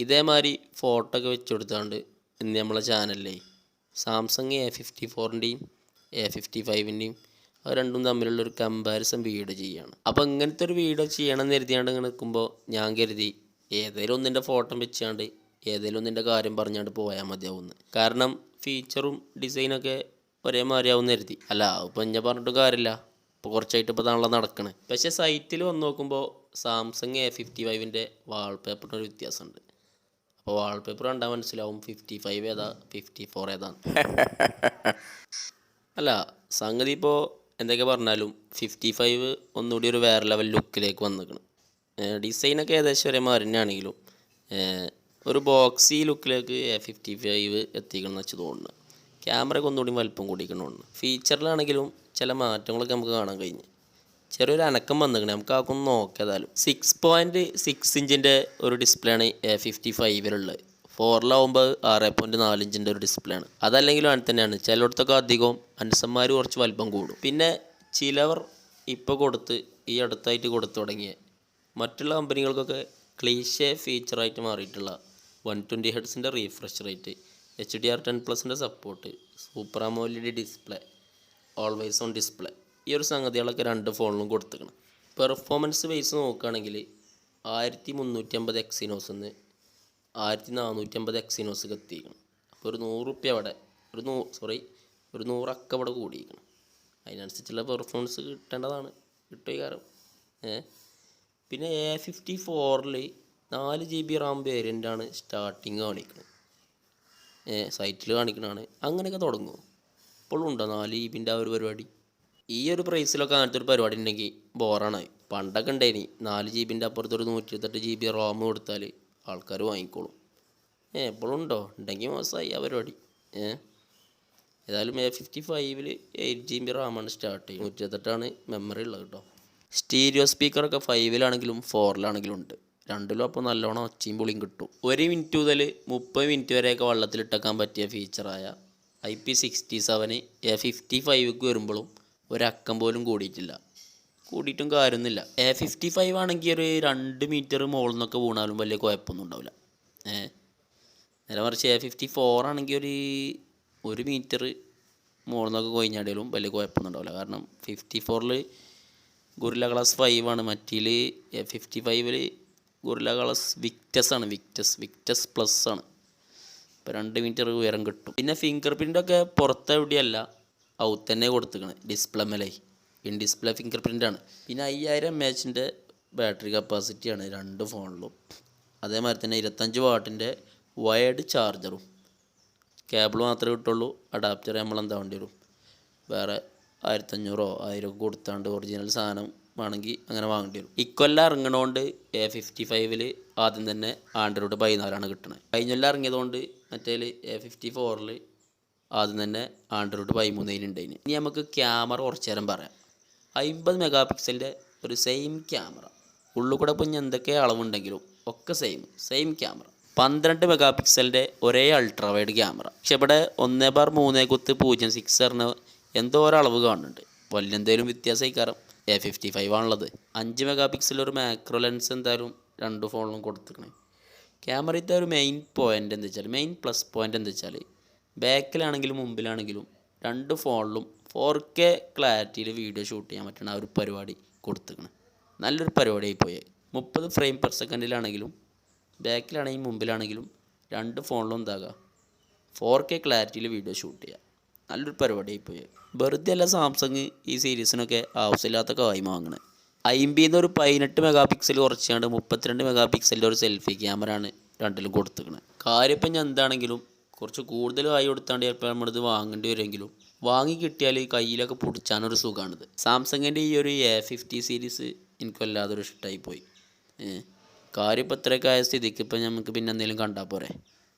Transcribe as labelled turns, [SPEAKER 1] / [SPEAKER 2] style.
[SPEAKER 1] ഇതേമാതിരി ഫോട്ടോ ഒക്കെ വെച്ച് കൊടുത്താണ്ട് ഇന്ന് നമ്മളെ ചാനലിലെ സാംസങ് A54ൻ്റെയും A55ൻ്റെയും അത് രണ്ടും തമ്മിലുള്ളൊരു കമ്പാരിസൺ വീഡിയോ ചെയ്യുകയാണ്. അപ്പോൾ ഇങ്ങനത്തെ ഒരു വീഡിയോ ചെയ്യണമെന്ന് കരുതിയാണ്ട് ഇങ്ങനെ നിൽക്കുമ്പോൾ ഞാൻ കരുതി ഏതെങ്കിലും ഒന്നിൻ്റെ ഫോട്ടോ വെച്ചാണ്ട് ഏതെങ്കിലും ഒന്നിൻ്റെ കാര്യം പറഞ്ഞാണ്ട് പോയാൽ മതിയാവുമെന്ന്. കാരണം ഫീച്ചറും ഡിസൈനൊക്കെ ഒരേമാതിരി ആവുമെന്ന് കരുതി. അല്ല ഇപ്പോൾ ഞാൻ പറഞ്ഞിട്ട് കാര്യമില്ല, ഇപ്പോൾ കുറച്ചായിട്ട് ഇപ്പോൾ താണല്ലോ നടക്കണേ. പക്ഷേ സൈറ്റിൽ വന്ന് നോക്കുമ്പോൾ സാംസങ് A55ൻ്റെ വാൾപേപ്പറിനൊരു വ്യത്യാസമുണ്ട്. അപ്പോൾ വാൾപേപ്പർ കണ്ടാൽ മനസ്സിലാവും 55 ഏതാ 54 ഏതാണ്. അല്ല സംഗതി ഇപ്പോൾ എന്തൊക്കെ പറഞ്ഞാലും 55 ഒന്നുകൂടി ഒരു വേറെ ലെവൽ ലുക്കിലേക്ക് വന്നിരിക്കണം. ഡിസൈനൊക്കെ ഏകദേശം ഒരേ മാതിരി തന്നെയാണെങ്കിലും ഒരു ബോക്സി ലുക്കിലേക്ക് A55 എത്തിക്കണം വെച്ച് തോന്നുന്നു. ക്യാമറയ്ക്ക് ഒന്നുകൂടി വലിപ്പം കൂടിക്കണമെന്ന്. ഫീച്ചറിലാണെങ്കിലും ചില മാറ്റങ്ങളൊക്കെ നമുക്ക് കാണാൻ കഴിഞ്ഞു. ചെറിയൊരു അനക്കം വന്നിരിക്കണം, നമുക്ക് ആക്കൊന്ന് നോക്കിയതായാലും. 6.6 ഇഞ്ചിൻ്റെ ഒരു ഡിസ്പ്ലേ ആണ് A55-ലുള്ളത്. 4-ലാവുമ്പോൾ 6.4 ഇഞ്ചിൻ്റെ ഒരു ഡിസ്പ്ലേ ആണ്. അതല്ലെങ്കിലും അങ്ങനെ തന്നെയാണ്. ചിലയിടത്തൊക്കെ അധികവും അനുസന്മാർ കുറച്ച് വലിപ്പം കൂടും. പിന്നെ ചിലവർ ഇപ്പോൾ ഈ അടുത്തായിട്ട് കൊടുത്തു തുടങ്ങിയ മറ്റുള്ള കമ്പനികൾക്കൊക്കെ ക്ലീഷേ ഫീച്ചറായിട്ട് മാറിയിട്ടുള്ള 120 ഹെർട്സിൻ്റെ റീഫ്രഷ് റേറ്റ്, HDR10+ൻ്റെ support, super AMOLED display, always on display, ഈ ഒരു സംഗതികളൊക്കെ രണ്ട് ഫോണിലും കൊടുത്തിക്കണം. പെർഫോമൻസ് ബേസ് നോക്കുകയാണെങ്കിൽ 1350 എക്സിനോസ് നിന്ന് 1450 എക്സിനോസ് എത്തിക്കണം. അപ്പോൾ ഒരു 100 റുപ്യ അവിടെ ഒരു 100 അക്ക അവിടെ കൂടിയിരിക്കണം. അതിനനുസരിച്ചുള്ള പെർഫോമൻസ് കിട്ടേണ്ടതാണ്, കിട്ടുക കാരണം. പിന്നെ A54-ൽ 4 GB റാം വേരിയൻ്റാണ് സ്റ്റാർട്ടിങ് കാണിക്കുന്നത്, സൈറ്റിൽ കാണിക്കണതാണ്. അങ്ങനെയൊക്കെ തുടങ്ങുമോ? ഇപ്പോഴും ഉണ്ടോ 4 GB ആ ഒരു പരിപാടി? ഈ ഒരു പ്രൈസിലൊക്കെ അങ്ങനത്തെ ഒരു പരിപാടി ഉണ്ടെങ്കിൽ ബോറാണ്. പണ്ടൊക്കെ ഉണ്ടായിനി 4 GB അപ്പുറത്തൊരു 128 GB റാം കൊടുത്താൽ ആൾക്കാർ വാങ്ങിക്കോളും. എപ്പോഴും ഉണ്ടോ? ഉണ്ടെങ്കിൽ മോശമായി ആ പരിപാടി. ഏതായാലും A55-ൽ 8 GB റാമാണ് സ്റ്റാർട്ട് ചെയ്യും. 128 മെമ്മറി ഉള്ളത് കേട്ടോ. സ്റ്റീരിയോ സ്പീക്കറൊക്കെ 5-ലാണെങ്കിലും 4-ലാണെങ്കിലും ഉണ്ട്. രണ്ടിലും അപ്പോൾ നല്ലോണം ഒച്ചയും പൊളിയും കിട്ടും. 1 മിനിറ്റ് മുതൽ 30 മിനിറ്റ് വരെയൊക്കെ വെള്ളത്തിലിട്ടേക്കാൻ പറ്റിയ ഫീച്ചറായ IP67 A55ക്ക് വരുമ്പോഴും ഒരക്കം പോലും കൂടിയിട്ടില്ല. കൂടിയിട്ടും കാര്യമൊന്നുമില്ല. A55 ആണെങ്കിൽ ഒരു 2 മീറ്റർ മുകളിൽ നിന്നൊക്കെ വീണാലും വലിയ കുഴപ്പമൊന്നും ഉണ്ടാവില്ല. നേരെ മറിച്ച് A54 ആണെങ്കിൽ ഒരു മീറ്റർ മുകളിൽ നിന്നൊക്കെ കൊഴിഞ്ഞാടിയാലും വലിയ കുഴപ്പമൊന്നും ഉണ്ടാവില്ല. കാരണം 54-ൽ ഗൊറില്ല ഗ്ലാസ് 5 ആണ്, മറ്റേൽ A55-ൽ ഗൊറില്ല ഗ്ലാസ് വിക്ടസ് ആണ്, വിക്ടസ് പ്ലസ് ആണ്. ഇപ്പോൾ 2 മീറ്റർ ഉയരം കിട്ടും. പിന്നെ ഫിംഗർ പ്രിൻ്റൊക്കെ പുറത്തെവിടെയല്ല ഔത്തന്നെ കൊടുത്തിരിക്കണത്, ഡിസ്പ്ലേ മേലെ ഇൻ ഡിസ്പ്ലേ ഫിംഗർ പ്രിൻ്റാണ്. പിന്നെ 5000 mAh ബാറ്ററി കപ്പാസിറ്റിയാണ് രണ്ട് ഫോണിലും. അതേമാതിരി തന്നെ 25 വാട്ടിൻ്റെ വയർഡ് ചാർജറും. കേബിൾ മാത്രമേ കിട്ടുള്ളൂ, അഡാപ്റ്റർ നമ്മൾ എന്താ വേണ്ടി വരും, വേറെ 1500 1000 കൊടുത്താണ്ട് ഒറിജിനൽ സാധനം വേണമെങ്കിൽ അങ്ങനെ വാങ്ങേണ്ടി വരും. ഇക്കൊല്ലം ഇറങ്ങണോണ്ട് A55-ൽ ആദ്യം തന്നെ ആൻഡ്രോയിഡ് 14 കിട്ടണത്. കഴിഞ്ഞൊല്ലം ഇറങ്ങിയതുകൊണ്ട് മറ്റേൽ A54-ൽ ആദ്യം തന്നെ ആൻഡ്രോയിഡ് 13 ഉണ്ടായിന്. ഇനി നമുക്ക് ക്യാമറ കുറച്ച് നേരം പറയാം. 50 മെഗാ പിക്സലിൻ്റെ ഒരു സെയിം ക്യാമറ, ഉള്ളിൽ കൂടെ ഇപ്പോൾ ഇനി എന്തൊക്കെ അളവുണ്ടെങ്കിലും ഒക്കെ സെയിം ക്യാമറ. 12 മെഗാ പിക്സലിൻ്റെ ഒരേ അൾട്രാ വൈഡ് ക്യാമറ. പക്ഷെ ഇവിടെ 1/3.06 പറഞ്ഞ എന്തോ ഒരളവ് കാണുന്നുണ്ട്. വലിയ എന്തെങ്കിലും വ്യത്യാസമായി കാരണം A55 ആണുള്ളത്. 5 മെഗാ പിക്സൽ ഒരു മാക്രോ ലെൻസ് എന്തായാലും രണ്ട് ഫോണിലും കൊടുത്തിരിക്കണേ. ക്യാമറയുടെ ഒരു മെയിൻ പ്ലസ് പോയിൻ്റ് എന്താ വെച്ചാൽ ബാക്കിലാണെങ്കിലും മുമ്പിലാണെങ്കിലും രണ്ട് ഫോണിലും 4K ക്ലാരിറ്റിയിൽ വീഡിയോ ഷൂട്ട് ചെയ്യാൻ പറ്റുന്ന ആ ഒരു പരിപാടി കൊടുത്തിരിക്കണം. നല്ലൊരു പരിപാടിയായി പോയി. 30 ഫ്രെയിം പെർ സെക്കൻഡിലാണെങ്കിലും ബാക്കിലാണെങ്കിലും മുമ്പിലാണെങ്കിലും രണ്ട് ഫോണിലും എന്താകുക 4K ക്ലാരിറ്റിയിൽ വീഡിയോ ഷൂട്ട് ചെയ്യുക. നല്ലൊരു പരിപാടിയായി പോയി. വെറുതെ അല്ല സാംസങ് ഈ സീരീസിനൊക്കെ ആവശ്യമില്ലാത്തൊക്കെ വാങ്ങി വാങ്ങണേ. 50-ന്ന് ഒരു 18 മെഗാ പിക്സൽ കുറച്ചാണ്ട് 32 മെഗാ പിക്സലിൻ്റെ ഒരു സെൽഫി ക്യാമറ ആണ് രണ്ടിലും കൊടുത്തിരിക്കണത്. കാര്യം ഇപ്പം ഞാൻ എന്താണെങ്കിലും കുറച്ച് കൂടുതൽ വായി കൊടുത്താണ്ട് ചിലപ്പോൾ നമ്മളിത് വാങ്ങേണ്ടി വരുമെങ്കിലും വാങ്ങി കിട്ടിയാൽ കയ്യിലൊക്കെ പിടിച്ചാനൊരു സുഖമാണിത്. സാംസങ്ങിൻ്റെ ഈ ഒരു A50 സീരീസ് എനിക്ക് വല്ലാതൊരു ഇഷ്ടമായി പോയി. കാര്യം ഇപ്പോൾ ഇത്രയൊക്കെ ആയ സ്ഥിതിക്ക് ഇപ്പം നമുക്ക് പിന്നെ എന്തെങ്കിലും കണ്ടാൽ പോരെ.